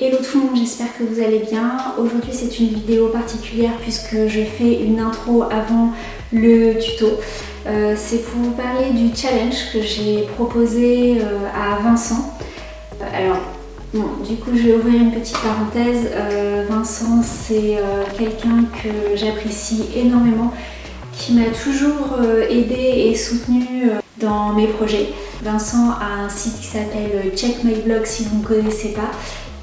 Hello tout le monde, j'espère que vous allez bien. Aujourd'hui c'est une vidéo particulière puisque je fais une intro avant le tuto. C'est pour vous parler du challenge que j'ai proposé à Vincent. Alors bon, du coup je vais ouvrir une petite parenthèse. Vincent c'est quelqu'un que j'apprécie énormément, qui m'a toujours aidé et soutenu dans mes projets. Vincent a un site qui s'appelle Check My Blog si vous ne connaissez pas.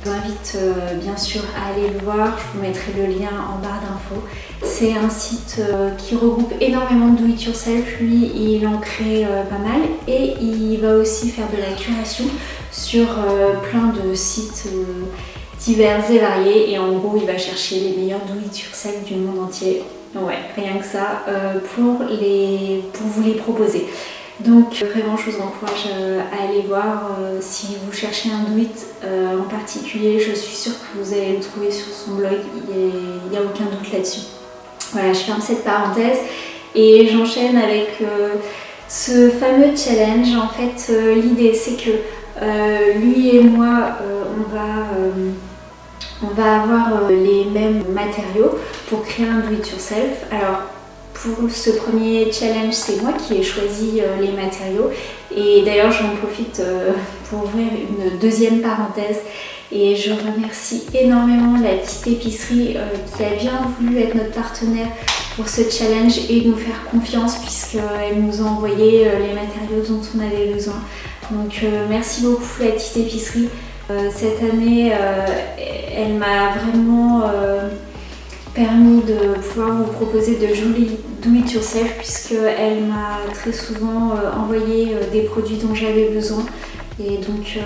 Je vous invite bien sûr à aller le voir, je vous mettrai le lien en barre d'infos. C'est un site qui regroupe énormément de do-it-yourself, lui il en crée pas mal et il va aussi faire de la curation sur plein de sites divers et variés et en gros il va chercher les meilleurs do-it-yourself du monde entier. Ouais, rien que ça pour vous les proposer. Donc vraiment je vous encourage à aller voir si vous cherchez un do-it en particulier, je suis sûre que vous allez le trouver sur son blog, il n'y a aucun doute là-dessus. Voilà, je ferme cette parenthèse et j'enchaîne avec ce fameux challenge. En fait l'idée c'est que lui et moi on va avoir les mêmes matériaux pour créer un do-it-yourself. Alors pour ce premier challenge, c'est moi qui ai choisi les matériaux et d'ailleurs j'en profite pour ouvrir une deuxième parenthèse et je remercie énormément la petite épicerie qui a bien voulu être notre partenaire pour ce challenge et nous faire confiance puisqu'elle nous a envoyé les matériaux dont on avait besoin. Donc merci beaucoup la petite épicerie. Cette année, elle m'a vraiment permis de pouvoir vous proposer de jolis do-it-yourself puisqu'elle m'a très souvent envoyé des produits dont j'avais besoin et donc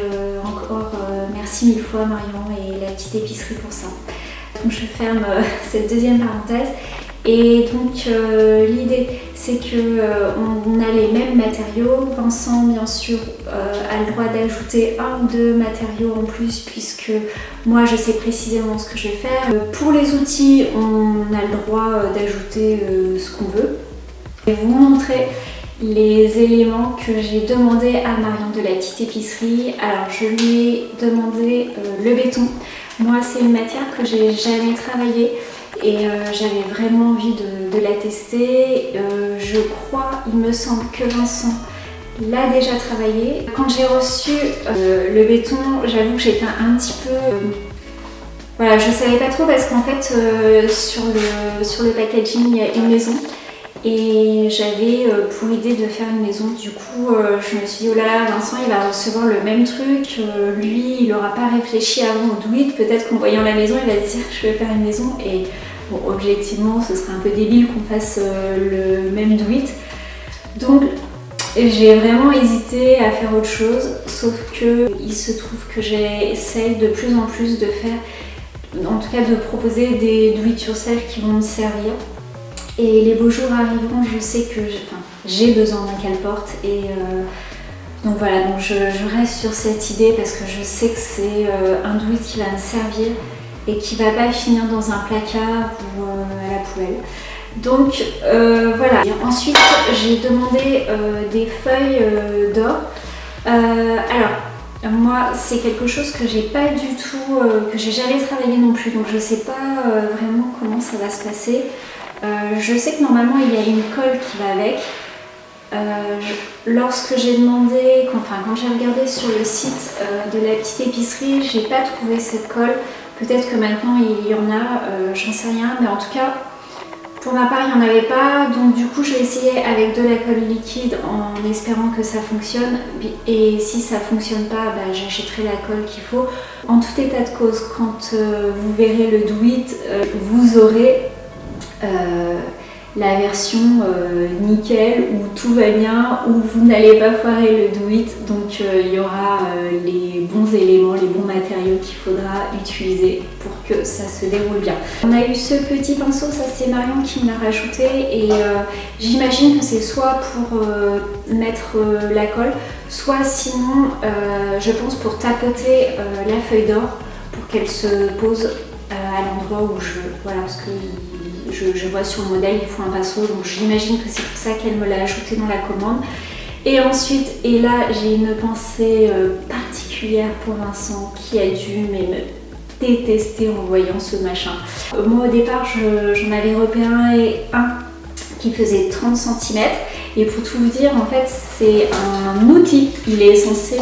encore merci mille fois Marion et la petite épicerie pour ça. Donc je ferme cette deuxième parenthèse et donc l'idée c'est que on a les mêmes matériaux. Vincent bien sûr a le droit d'ajouter un ou deux matériaux en plus puisque moi je sais précisément ce que je vais faire. Pour les outils on a le droit d'ajouter ce qu'on veut. Je vais vous montrer les éléments que j'ai demandé à Marion de la petite épicerie. Alors je lui ai demandé le béton. Moi c'est une matière que j'ai jamais travaillée et j'avais vraiment envie de la tester. Je crois, il me semble que Vincent l'a déjà travaillé. Quand j'ai reçu le béton, j'avoue que j'étais un petit peu... voilà, je savais pas trop parce qu'en fait sur le packaging il y a une maison et j'avais pour idée de faire une maison. Du coup je me suis dit oh là là, Vincent il va recevoir le même truc, lui il n'aura pas réfléchi avant au do-it, peut-être qu'en voyant la maison il va se dire je vais faire une maison et bon objectivement ce serait un peu débile qu'on fasse le même do-it. Donc j'ai vraiment hésité à faire autre chose, sauf que il se trouve que j'essaye de plus en plus de faire, en tout cas de proposer des do-it-yourself qui vont me servir. Et les beaux jours arriveront, je sais que j'ai besoin d'un cale-porte et donc voilà, donc je reste sur cette idée parce que je sais que c'est un do-it qui va me servir et qui va pas finir dans un placard ou à la poubelle. Donc voilà. Et ensuite j'ai demandé des feuilles d'or. Alors moi c'est quelque chose que j'ai pas du tout, que j'ai jamais travaillé non plus, donc je sais pas vraiment comment ça va se passer. Je sais que normalement il y a une colle qui va avec. Lorsque j'ai demandé, quand j'ai regardé sur le site de la petite épicerie, j'ai pas trouvé cette colle. Peut-être que maintenant il y en a, j'en sais rien, mais en tout cas pour ma part il n'y en avait pas. Donc du coup j'ai essayé avec de la colle liquide en espérant que ça fonctionne. Et si ça fonctionne pas, j'achèterai la colle qu'il faut. En tout état de cause, quand vous verrez le do-it, vous aurez la version nickel où tout va bien, où vous n'allez pas foirer le do-it, donc il y aura les bons éléments, les bons matériaux qu'il faudra utiliser pour que ça se déroule bien. On a eu ce petit pinceau, ça c'est Marion qui me l'a rajouté et j'imagine que c'est soit pour mettre la colle, soit sinon je pense pour tapoter la feuille d'or pour qu'elle se pose à l'endroit où je veux. Voilà, parce que je vois sur le modèle il faut un pinceau, donc j'imagine que c'est pour ça qu'elle me l'a ajouté dans la commande. Et ensuite, et là j'ai une pensée particulière pour Vincent qui a dû détesté en voyant ce machin. Moi au départ j'en avais repéré un qui faisait 30 cm et pour tout vous dire en fait c'est un outil, il est censé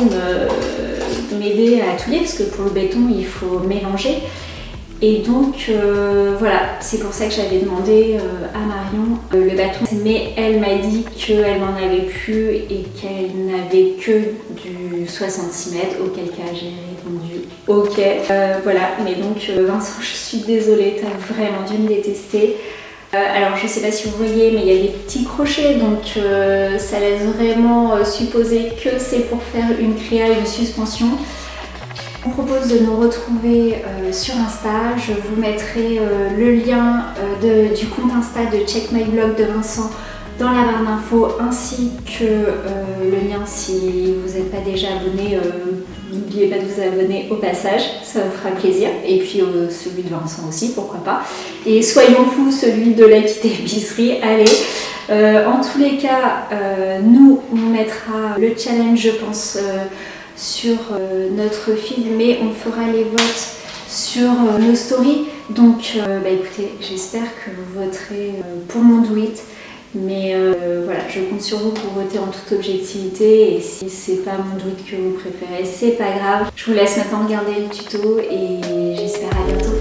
m'aider à touiller parce que pour le béton il faut mélanger. Et donc voilà, c'est pour ça que j'avais demandé à Marion le bâton. Mais elle m'a dit qu'elle n'en avait plus et qu'elle n'avait que du 60 cm, auquel cas j'ai répondu ok. Voilà, mais donc Vincent, je suis désolée, t'as vraiment dû me détester. Alors je sais pas si vous voyez, mais il y a des petits crochets, donc ça laisse vraiment supposer que c'est pour faire une créa, une suspension. On propose de nous retrouver sur Insta. Je vous mettrai le lien du compte Insta de Check My Blog de Vincent dans la barre d'infos ainsi que le lien si vous n'êtes pas déjà abonné. N'oubliez pas de vous abonner au passage, ça vous fera plaisir. Et puis celui de Vincent aussi, pourquoi pas. Et soyons fous, celui de la petite épicerie, allez. En tous les cas, nous on mettra le challenge je pense sur notre feed, mais on fera les votes sur nos stories. Donc écoutez, j'espère que vous voterez pour mon do it. Mais voilà, je compte sur vous pour voter en toute objectivité et si c'est pas mon do it que vous préférez, c'est pas grave. Je vous laisse maintenant regarder le tuto et j'espère à bientôt.